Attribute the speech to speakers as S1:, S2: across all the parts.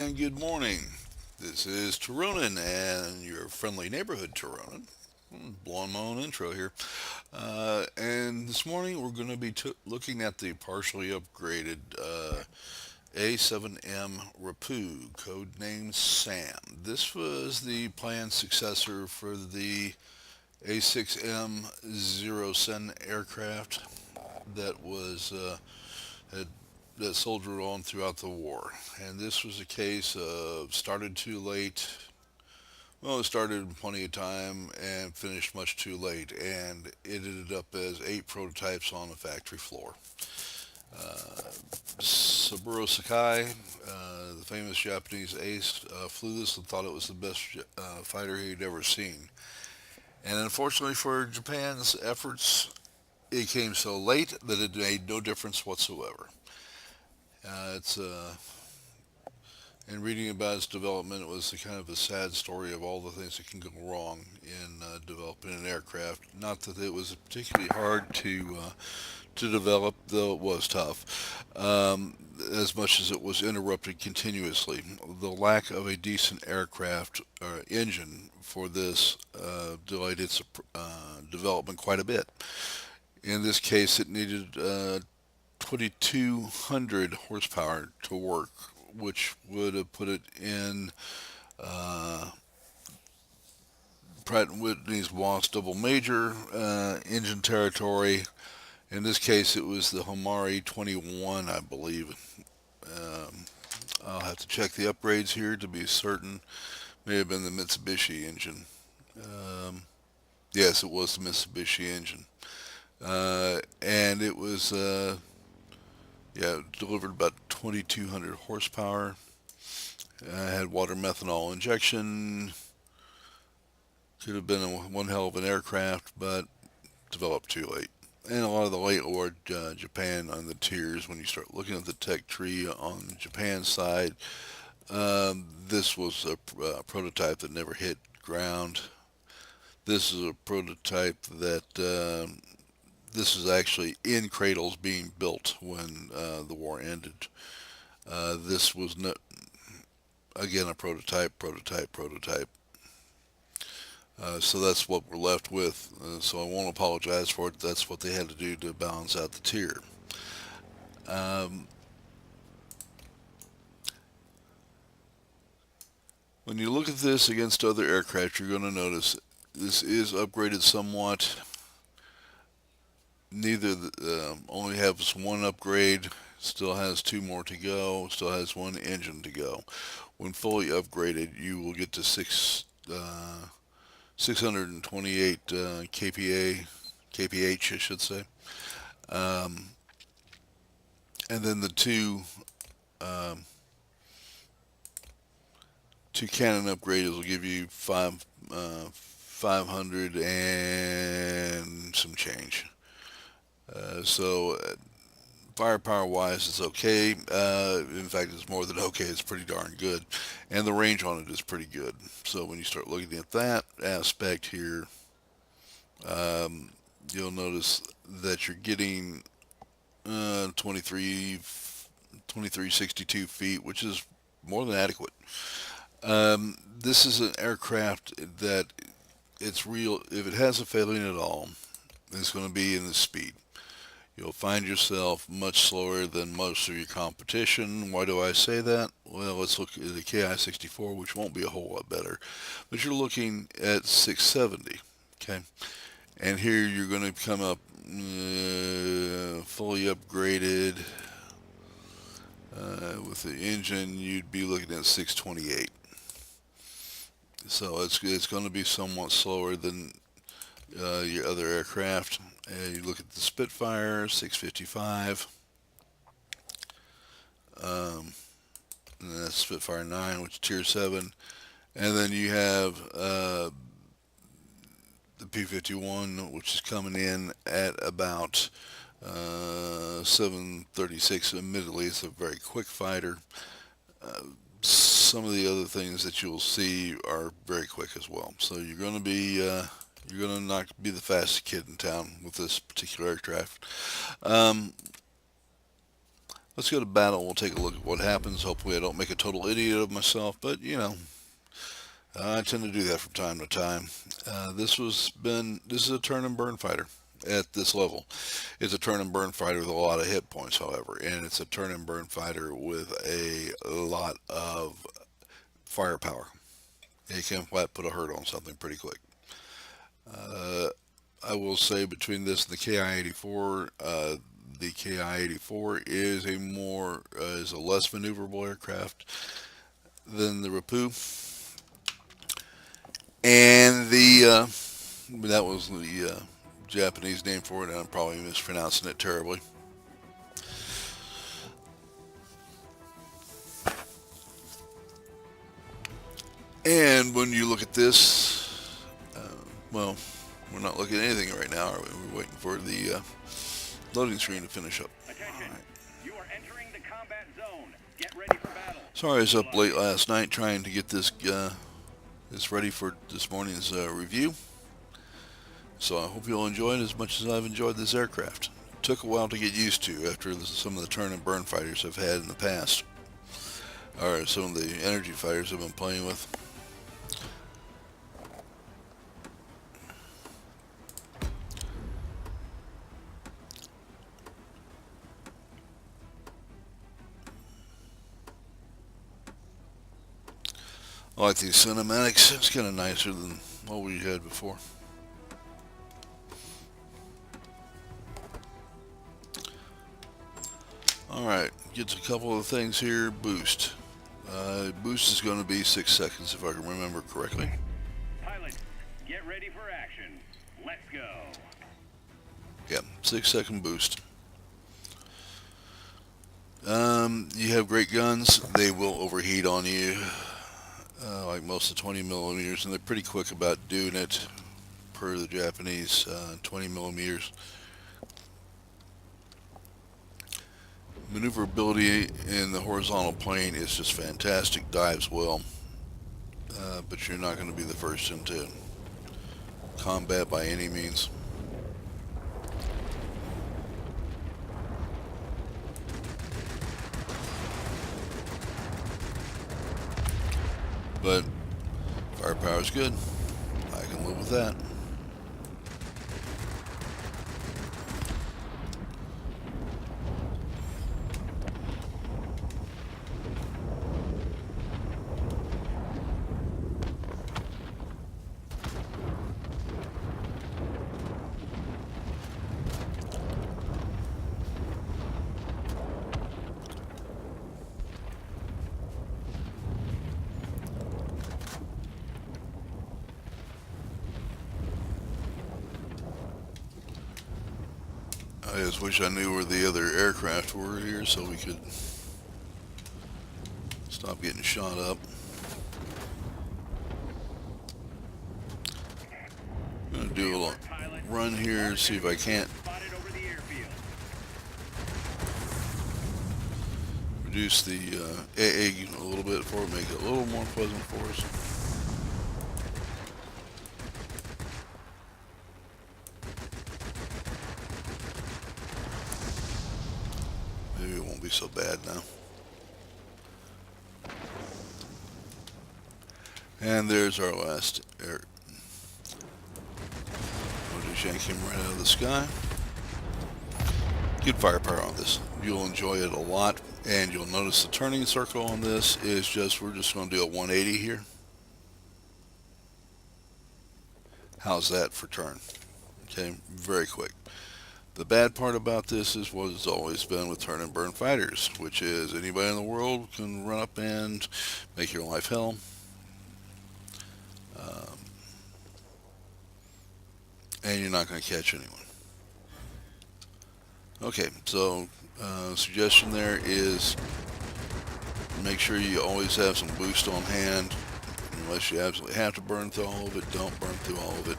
S1: and good morning. This is Tironan and your friendly neighborhood Tironan. Blowing my own intro here. And this morning we're going to be looking at the partially upgraded A7M Rapu, codenamed Sam. This was the planned successor for the A6M Zero Sen aircraft that was had that soldiered on throughout the war. And this was a case of started too late. Well, it started in plenty of time and finished much too late, and it ended up as 8 prototypes on the factory floor. Saburo Sakai, the famous Japanese ace, flew this and thought it was the best fighter he'd ever seen. And unfortunately for Japan's efforts, it came so late that it made no difference whatsoever. It's In reading about its development, it was a kind of a sad story of all the things that can go wrong in developing an aircraft. Not that it was particularly hard to develop, though it was tough, as much as it was interrupted continuously. The lack of a decent aircraft engine for this delayed its development quite a bit. In this case, it needed 2,200 horsepower to work, which would have put it in uh, Pratt& Whitney's Wasp Double Major engine territory. In this case, it was the Homari 21, I believe. Um, I'll have to check the upgrades here to be certain. May have been the Mitsubishi engine. Um, yes, it was the Mitsubishi engine. And it was, delivered about 2,200 horsepower. Had water methanol injection. Could have been one hell of an aircraft, but developed too late. And a lot of the late war Japan on the tiers, when you start looking at the tech tree on the Japan side, this was a prototype that never hit ground. This is a prototype that this is actually in cradles being built when the war ended. This was again a prototype. So that's what we're left with. So I won't apologize for it. That's what they had to do to balance out the tier. Um, when you look at this against other aircraft, you're going to notice this is upgraded somewhat. Neither only has one upgrade, still has two more to go, still has one engine to go. When fully upgraded, you will get to 628 kph, I should say. Um, and then the um, two cannon upgrades will give you 500 and some change. So firepower wise, it's okay. In fact, it's more than okay. It's pretty darn good, and the range on it is pretty good. So when you start looking at that aspect here, um, you'll notice that you're getting 2362 feet, which is more than adequate. This is an aircraft that it's real. If it has a failing at all, it's going to be in the speed. You'll find yourself much slower than most of your competition. Why do I say that? Well, let's look at the KI-64, which won't be a whole lot better. But you're looking at 670, okay? And here you're going to come up fully upgraded with the engine. You'd be looking at 628. So it's going to be somewhat slower than your other aircraft. And you look at the Spitfire, 655. And that's Spitfire 9, which is Tier 7. And then you have the P-51, which is coming in at about 736. Admittedly, it's a very quick fighter. Some of the other things that you'll see are very quick as well. So you're going to not be the fastest kid in town with this particular aircraft. Um, Let's go to battle. We'll take a look at what happens. Hopefully I don't make a total idiot of myself, but I tend to do that from time to time. This is a turn and burn fighter at this level. It's a turn and burn fighter with a lot of hit points, however, and it's a turn and burn fighter with a lot of firepower. He can flat put a hurt on something pretty quick. Uh, I will say between this and the KI-84, the KI-84 is a less maneuverable aircraft than the Rapu, and that was the Japanese name for it, and I'm probably mispronouncing it terribly. And when you look at this, well, we're not looking at anything right now, are we? We're waiting for the loading screen to finish up.
S2: Attention. You are entering the combat zone. Get ready for battle.
S1: Sorry I was up late last night trying to get this ready for this morning's review. So I hope you'll enjoy it as much as I've enjoyed this aircraft. It took a while to get used to after some of the turn and burn fighters I've had in the past, or some of the energy fighters I've been playing with. I like these cinematics. It's kind of nicer than what we had before. Alright, gets a couple of things here. Boost. Boost is going to be 6 seconds if I can remember correctly.
S2: Pilots, get ready for action. Let's go.
S1: Yeah, 6-second boost. You have great guns. They will overheat on you, like most of 20 millimeters, and they're pretty quick about doing it per the Japanese 20 millimeters. Maneuverability in the horizontal plane is just fantastic. Dives well, but you're not going to be the first into combat by any means. But firepower is good. I can live with that. I just wish I knew where the other aircraft were here so we could stop getting shot up. I'm going to do a run here, see if I can't reduce the AA a little bit for it, make it a little more pleasant for us. Maybe it won't be so bad now. And there's our last air. We'll just yank him right out of the sky. Good firepower on this. You'll enjoy it a lot, and you'll notice the turning circle on this is we're just going to do a 180 here. How's that for turn? Okay, very quick. The bad part about this is what it's always been with turn and burn fighters, which is anybody in the world can run up and make your life hell. And you're not going to catch anyone. Okay, so suggestion there is make sure you always have some boost on hand. Unless you absolutely have to burn through all of it, don't burn through all of it.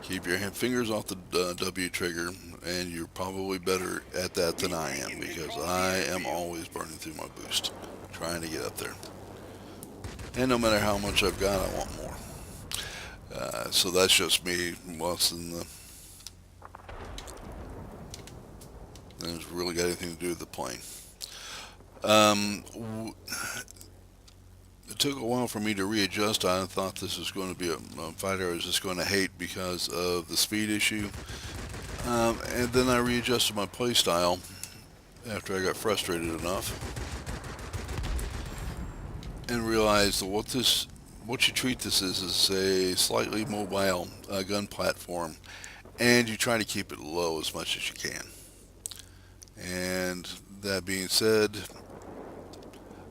S1: Keep your fingers off the W trigger, and you're probably better at that than I am, because I am always burning through my boost, trying to get up there. And no matter how much I've got, I want more. So that's just me. What's in the... It's really got anything to do with the plane. It took a while for me to readjust. I thought this was going to be a fighter I was just going to hate because of the speed issue. And then I readjusted my playstyle after I got frustrated enough and realized that what you treat this as is a slightly mobile gun platform, and you try to keep it low as much as you can. And that being said,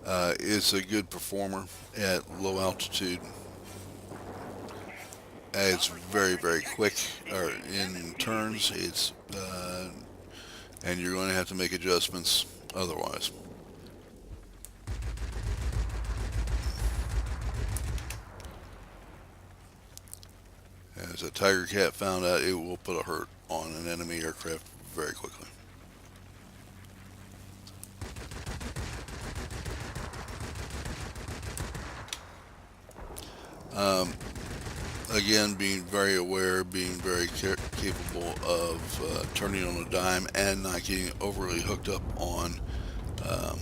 S1: it's a good performer at low altitude. It's very, very quick in turns. And you're going to have to make adjustments otherwise. As a Tiger Cat found out, it will put a hurt on an enemy aircraft very quickly. Um, Again, being very aware, being very capable of turning on a dime and not getting overly hooked up on um,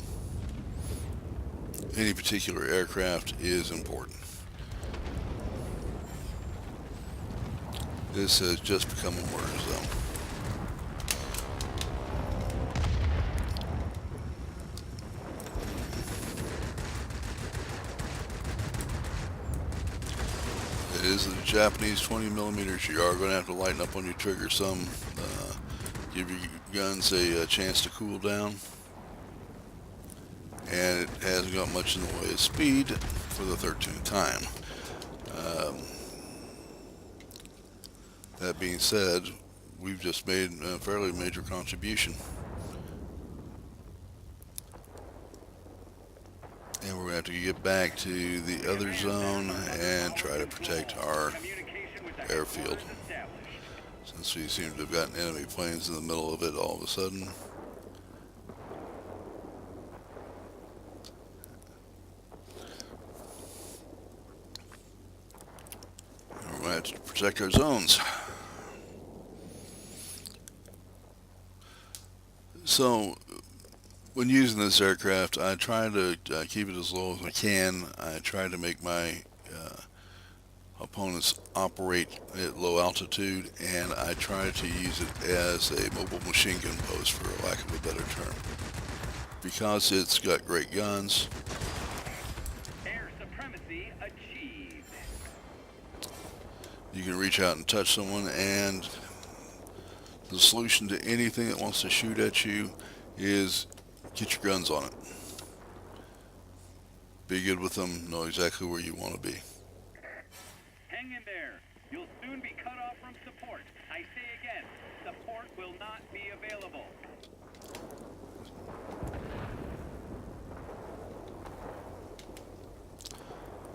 S1: any particular aircraft is important. This has just become a murder zone. It is the Japanese 20 millimeters. You are going to have to lighten up on your trigger some. Give your guns a chance to cool down. And it hasn't got much in the way of speed for the 13th time. Um, that being said, we've just made a fairly major contribution. And we're going to have to get back to the other zone and try to protect our airfield. Since we seem to have gotten enemy planes in the middle of it all of a sudden. We're going to have to protect our zones. So, when using this aircraft, I try to keep it as low as I can. I try to make my opponents operate at low altitude, and I try to use it as a mobile machine gun post, for lack of a better term. Because it's got great guns,
S2: Air supremacy achieved.
S1: you can reach out and touch someone, and the solution to anything that wants to shoot at you is get your guns on it. Be good with them, know exactly where you want to be.
S2: Hang in there. You'll soon be cut off from support. I say again, support will not be available.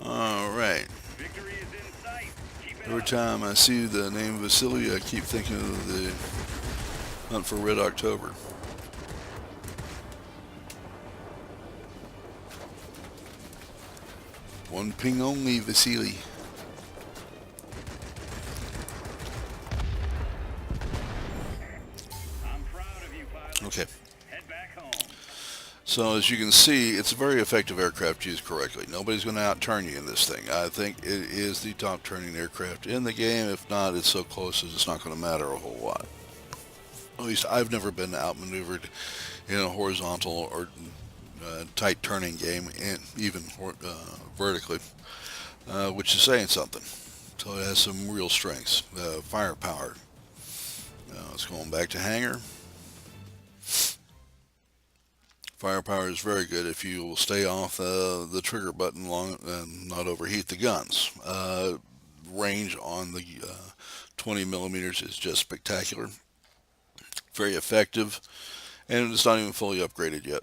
S1: Alright.
S2: Victory is in sight. Keep it
S1: Every
S2: up.
S1: time I see the name Vasily, I keep thinking of the Hunt for Red October. One ping only, Vasily.
S2: I'm proud of you, pilot.
S1: Okay.
S2: Head back home.
S1: So as you can see, it's a very effective aircraft used correctly. Nobody's going to outturn you in this thing. I think it is the top turning aircraft in the game. If not, it's so close as it's not going to matter a whole lot. At least I've never been outmaneuvered in a horizontal or tight turning game, and even vertically, which is saying something. So it has some real strengths. Firepower. It's going back to hangar. Firepower is very good if you will stay off the trigger button long and not overheat the guns. Range on the 20 millimeters is just spectacular. Very effective, and it's not even fully upgraded yet.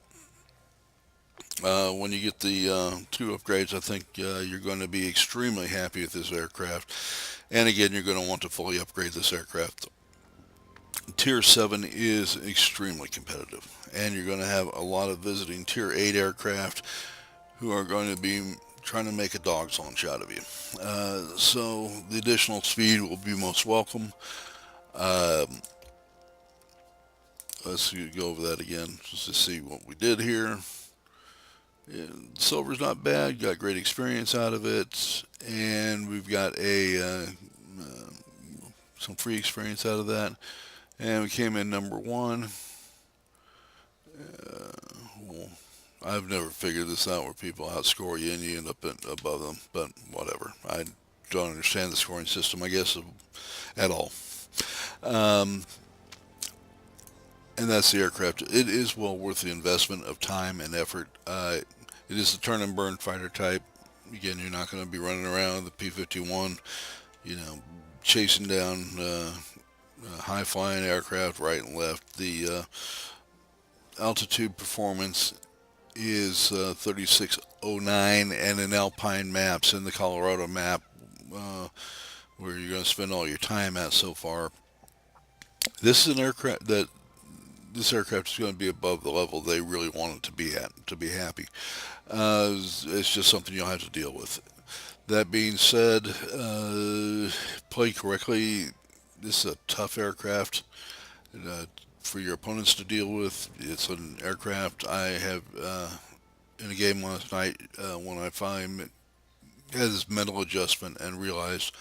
S1: When you get the 2 upgrades, I think you're going to be extremely happy with this aircraft. And again, you're going to want to fully upgrade this aircraft. Tier 7 is extremely competitive, and you're going to have a lot of visiting Tier 8 aircraft who are going to be trying to make a dog's lunch out of you. So the additional speed will be most welcome. Let's go over that again just to see what we did here. Silver's not bad. Got great experience out of it, and we've got some free experience out of that. And we came in number one. Well, I've never figured this out where people outscore you and you end up above them, but whatever. I don't understand the scoring system, I guess, at all. Um, and that's the aircraft. It is well worth the investment of time and effort. It is the turn and burn fighter type. Again, you're not going to be running around with the P-51, you know, chasing down high flying aircraft right and left. The altitude performance is 3609, and in alpine maps, in the Colorado map, uh, where you're going to spend all your time at so far. This is an aircraft that this aircraft is going to be above the level they really want it to be at to be happy. It's just something you'll have to deal with. That being said, play correctly. This is a tough aircraft for your opponents to deal with. It's an aircraft I have in a game last night when I finally had this mental adjustment and realized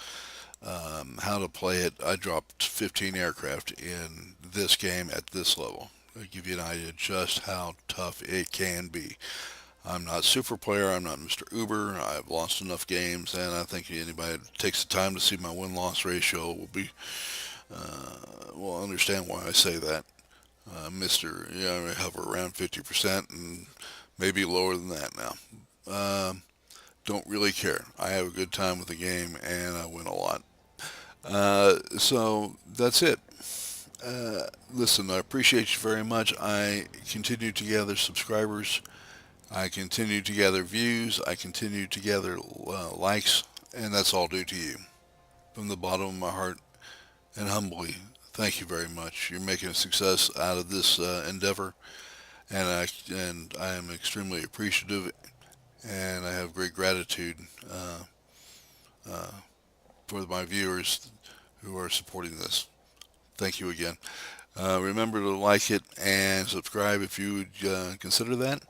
S1: how to play it. I dropped 15 aircraft in this game at this level. I give you an idea just how tough it can be. I'm not a super player. I'm not Mr. Uber. I've lost enough games, and I think anybody that takes the time to see my win-loss ratio will understand why I say that. Mr. I hover around 50% and maybe lower than that now. Don't really care. I have a good time with the game, and I win a lot. So that's it. Listen, I appreciate you very much. I continue to gather subscribers. I continue to gather views. I continue to gather likes, and that's all due to you. From the bottom of my heart and humbly, thank you very much. You're making a success out of this endeavor, and I am extremely appreciative, and I have great gratitude uh, for my viewers who are supporting this. Thank you again. Remember to like it and subscribe if you would consider that.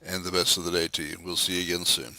S1: And the best of the day to you. We'll see you again soon.